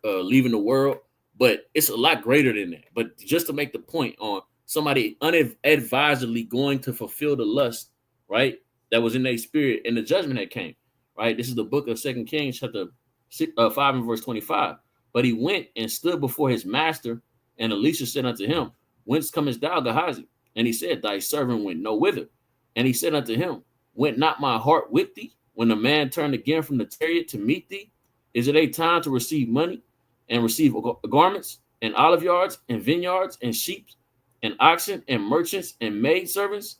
leaving the world, but it's a lot greater than that. But just to make the point on somebody unadvisedly going to fulfill the lust, right? That was in their spirit and the judgment that came, right? This is the book of Second Kings, chapter 5 and verse 25. But he went and stood before his master, and Elisha said unto him, Whence comest thou, Gehazi? And he said, Thy servant went no whither. And he said unto him, Went not my heart with thee when the man turned again from the chariot to meet thee? Is it a time to receive money and receive garments and olive yards and vineyards and sheep and oxen and merchants and maidservants?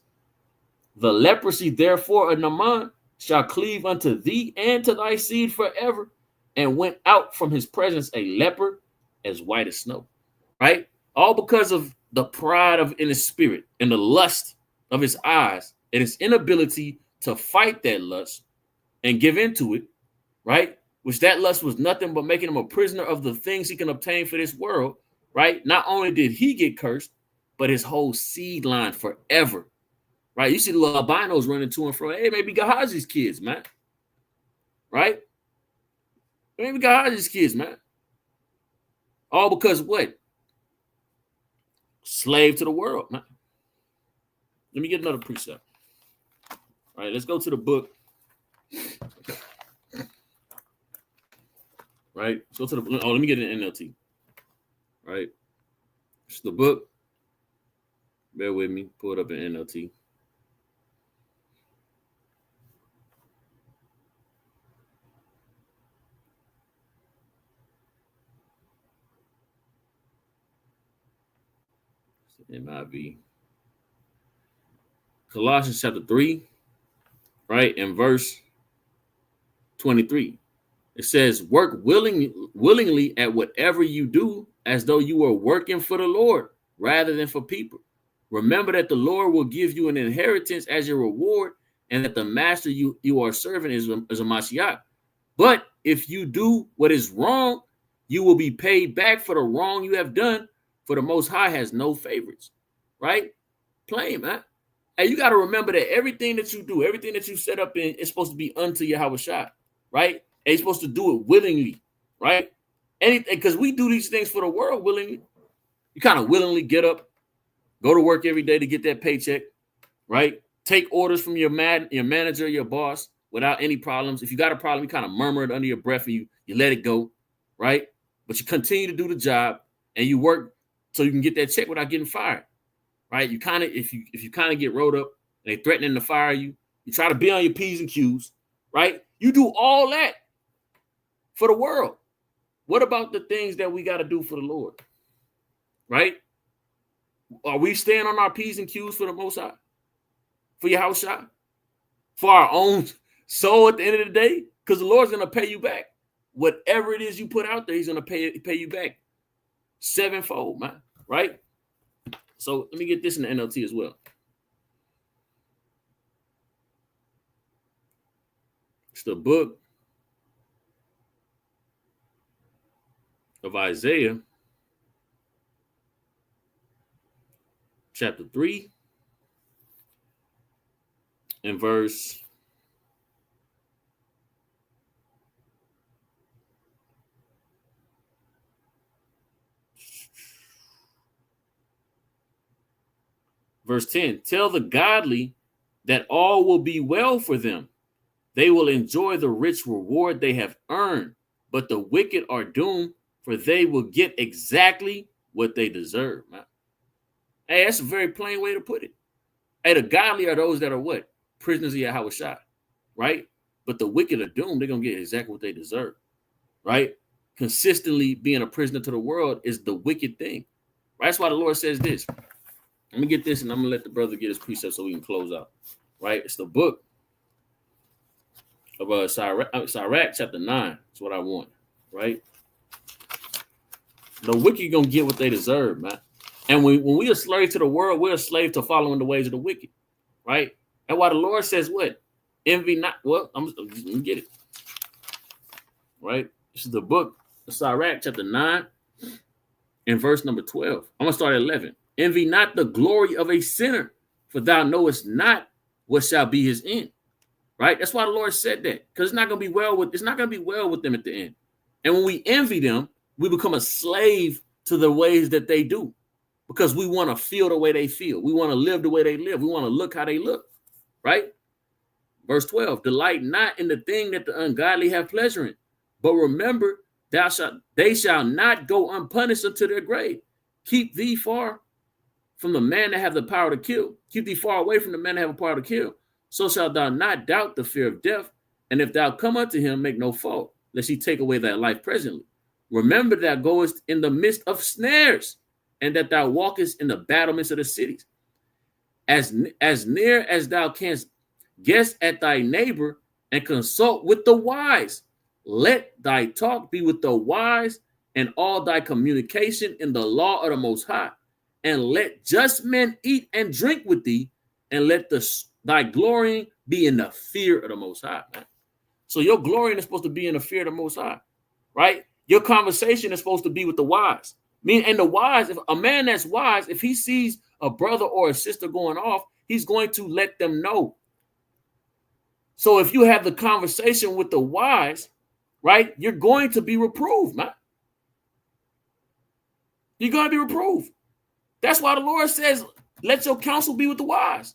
The leprosy, therefore, of Naaman shall cleave unto thee and to thy seed forever. And went out from his presence a leper as white as snow. Right? All because of the pride in his spirit and the lust of his eyes and his inability to fight that lust and give into it, right? Which that lust was nothing but making him a prisoner of the things he can obtain for this world, right? Not only did he get cursed, but his whole seed line forever, right? You see the little albinos running to and from. Hey, maybe Gehazi's kids, man, right? Maybe Gehazi's kids, man. All because what? Slave to the world, man. Let me get another precept. All right, let's go to the book. Right, let's go to the. Oh, let me get an NLT. Right, it's the book. Bear with me. Pull it up in NLT. NIV. Colossians chapter 3, right, in verse 23. It says, Work willingly at whatever you do, as though you were working for the Lord rather than for people. Remember that the Lord will give you an inheritance as your reward, and that the master you are serving is a Mashiach. But if you do what is wrong, you will be paid back for the wrong you have done, for the Most High has no favorites. Right? Plain, man. And you got to remember that everything that you do, everything that you set up in, is supposed to be unto Yahweh Shai, right? And you're supposed to do it willingly, right? Anything, because we do these things for the world willingly. You kind of willingly get up, go to work every day to get that paycheck, right? Take orders from your manager, your boss, without any problems. If you got a problem, you kind of murmur it under your breath and you let it go, right? But you continue to do the job and you work so you can get that check without getting fired. Right? You kind of, if you kind of get rolled up and they threatening to fire you, you try to be on your P's and Q's, right? You do all that for the world. What about the things that we got to do for the Lord? Right? Are we staying on our P's and Q's for the Most High? For your house shot? For our own soul at the end of the day? Because the Lord's going to pay you back. Whatever it is you put out there, he's going to pay you back sevenfold, man. Right? So let me get this in the NLT as well. It's the book of Isaiah, chapter 3, in verse 10, tell the godly that all will be well for them. They will enjoy the rich reward they have earned, but the wicked are doomed, for they will get exactly what they deserve. Man. Hey, that's a very plain way to put it. Hey, the godly are those that are what? Prisoners of Yahweh Shai, right? But the wicked are doomed. They're going to get exactly what they deserve, right? Consistently being a prisoner to the world is the wicked thing. Right? That's why the Lord says this. Let me get this, and I'm going to let the brother get his precept so we can close out, right? It's the book of Sirach, chapter 9. That's what I want, right? The wicked going to get what they deserve, man. And when we are slave to the world, we're a slave to following the ways of the wicked, right? And why the Lord says what? Envy not. Well, I'm going to get it, right? This is the book of Sirach, chapter 9, and verse number 12. I'm going to start at 11. Envy not the glory of a sinner, for thou knowest not what shall be his end. Right? That's why the Lord said that. Because it's not going to be well with them at the end. And when we envy them, we become a slave to the ways that they do. Because we want to feel the way they feel. We want to live the way they live. We want to look how they look. Right? Verse 12. Delight not in the thing that the ungodly have pleasure in. But remember, they shall not go unpunished unto their grave. Keep thee far from the man that have the power to kill. Keep thee far away from the man that have the power to kill. So shalt thou not doubt the fear of death. And if thou come unto him, make no fault, lest he take away thy life presently. Remember that thou goest in the midst of snares, and that thou walkest in the battlements of the cities. As near as thou canst guess at thy neighbor, and consult with the wise. Let thy talk be with the wise, and all thy communication in the law of the Most High. And let just men eat and drink with thee, and let thy glorying be in the fear of the Most High, man. So your glorying is supposed to be in the fear of the Most High, right? Your conversation is supposed to be with the wise. And the wise, if a man that's wise, if he sees a brother or a sister going off, he's going to let them know. So if you have the conversation with the wise, right, you're going to be reproved, man. You're going to be reproved. That's why the Lord says, let your counsel be with the wise.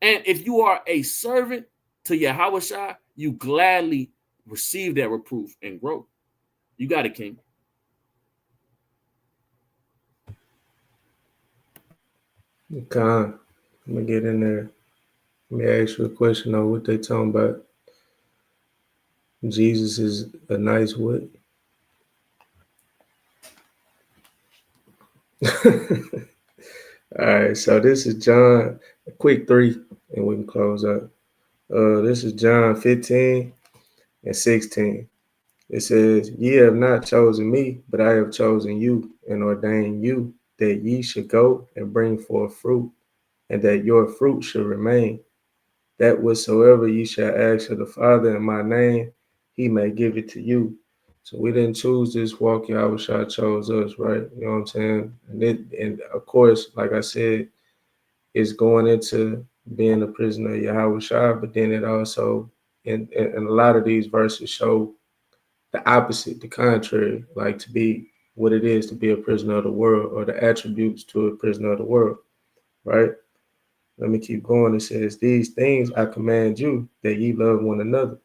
And if you are a servant to Yahweh Shai, you gladly receive that reproof and grow. You got it, King. Okay, I'm gonna get in there. Let me ask you a question on what they talking about. Jesus is a nice what? All right, so this is John, a quick 3, and we can close out. This is John 15 and 16. It says, Ye have not chosen me, but I have chosen you and ordained you that ye should go and bring forth fruit, and that your fruit should remain, that whatsoever ye shall ask of the Father in my name, he may give it to you. So we didn't choose this walk, Yahweh chose us, right? You know what I'm saying? And of course, like I said, it's going into being a prisoner of Yahweh Shai, but then it also, and a lot of these verses show the opposite, the contrary, like to be what it is to be a prisoner of the world, or the attributes to a prisoner of the world, right? Let me keep going. It says, These things I command you, that ye love one another.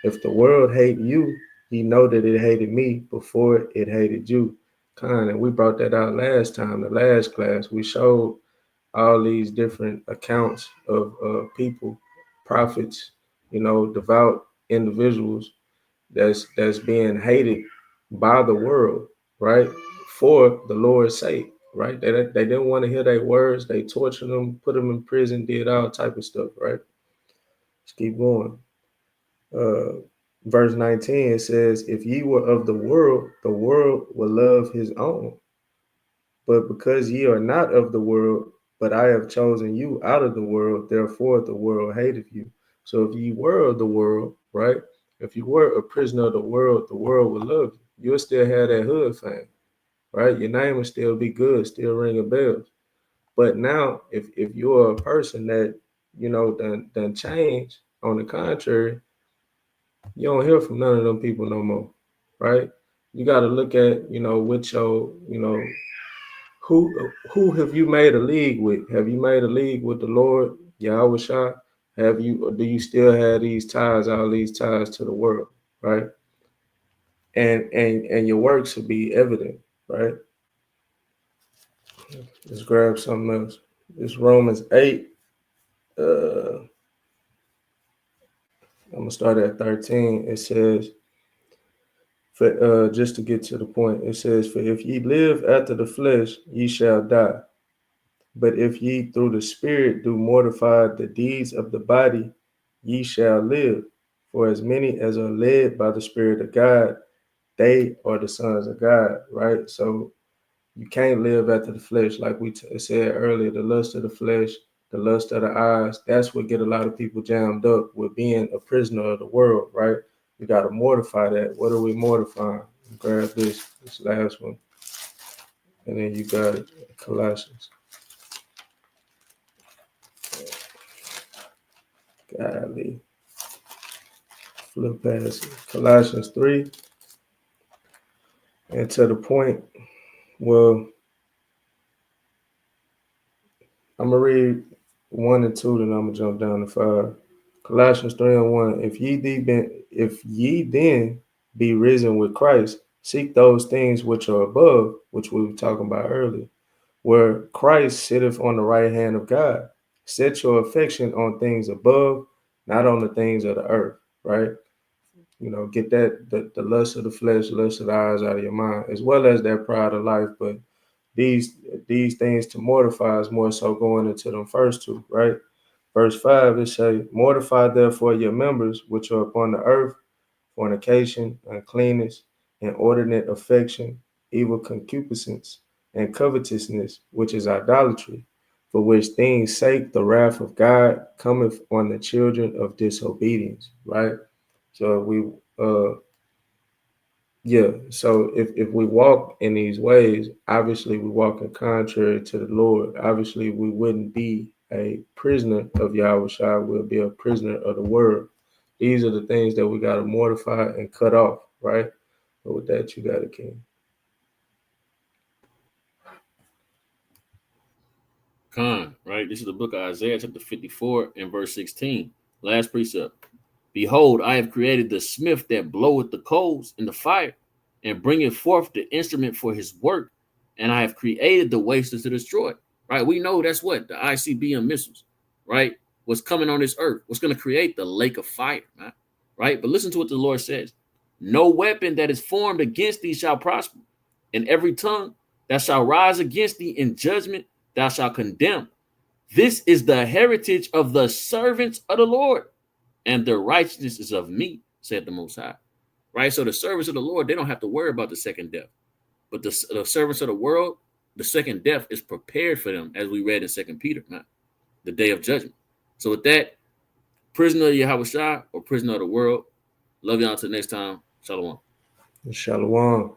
If the world hate you, ye know that it hated me before it hated you. And we brought that out last time, the last class. We showed all these different accounts of people, prophets, devout individuals that's being hated by the world, right? For the Lord's sake, right? They didn't want to hear their words. They tortured them, put them in prison, did all type of stuff, right? Let's keep going. Verse 19, it says, If ye were of the world will love his own. But because ye are not of the world, but I have chosen you out of the world, therefore the world hateth you. So if ye were of the world, right? If you were a prisoner of the world would love you. You'll still have that hood fame, right? Your name will still be good, still ringing bells. But now, if you're a person that done change. On the contrary, you don't hear from none of them people no more, right? You got to look at, with your, who have you made a league with? Have you made a league with the Lord, Yahweh Shah? Have you, or do you still have these ties, all these ties to the world, right? And your works should be evident, right? Let's grab something else. This Romans 8. I'm gonna start at 13. It says, for just to get to the point, it says, "For if ye live after the flesh, ye shall die. But if ye through the Spirit do mortify the deeds of the body, ye shall live. For as many as are led by the Spirit of God, they are the sons of God." Right? So you can't live after the flesh, like we said earlier. The lust of the flesh, the lust of the eyes. That's what get a lot of people jammed up with being a prisoner of the world. Right? We got to mortify that. What are we mortifying? Grab this last one, and then you got it. Colossians. Golly. Flip past it. Colossians 3, and to the point, well, I'm going to read 1 and 2, then I'm going to jump down to 5. Colossians 3 and 1. If ye then be risen with Christ, seek those things which are above, which we were talking about earlier, where Christ sitteth on the right hand of God. Set your affection on things above, not on the things of the earth, right? Get the lust of the flesh, lust of the eyes out of your mind, as well as that pride of life. But these these things to mortify is more so going into them first two, right? Verse 5, it say, "Mortify therefore your members which are upon the earth, fornication, uncleanness, inordinate affection, evil concupiscence, and covetousness, which is idolatry, for which things sake the wrath of God cometh on the children of disobedience." Right? So if we walk in these ways, obviously we walk in contrary to the Lord. Obviously, we wouldn't be a prisoner of Yahweh Shai, we'll be a prisoner of the world. These are the things that we got to mortify and cut off, right? But with that, you got it, King. Right? This is the book of Isaiah, chapter 54, and verse 16. Last precept. Behold, I have created the smith that bloweth the coals in the fire, and bringeth forth the instrument for his work, and I have created the wasters to destroy. Right? We know that's what the ICBM missiles, right? What's coming on this earth? What's going to create the lake of fire, man? Right? But listen to what the Lord says: no weapon that is formed against thee shall prosper, and every tongue that shall rise against thee in judgment thou shalt condemn. This is the heritage of the servants of the Lord, and their righteousness is of me, said the Most High. Right? So the servants of the Lord, they don't have to worry about the second death. But the servants of the world, the second death is prepared for them, as we read in 2 Peter, man, the day of judgment. So with that, prisoner of Yahweh Shai or prisoner of the world, love y'all until next time. Shalom. Shalom.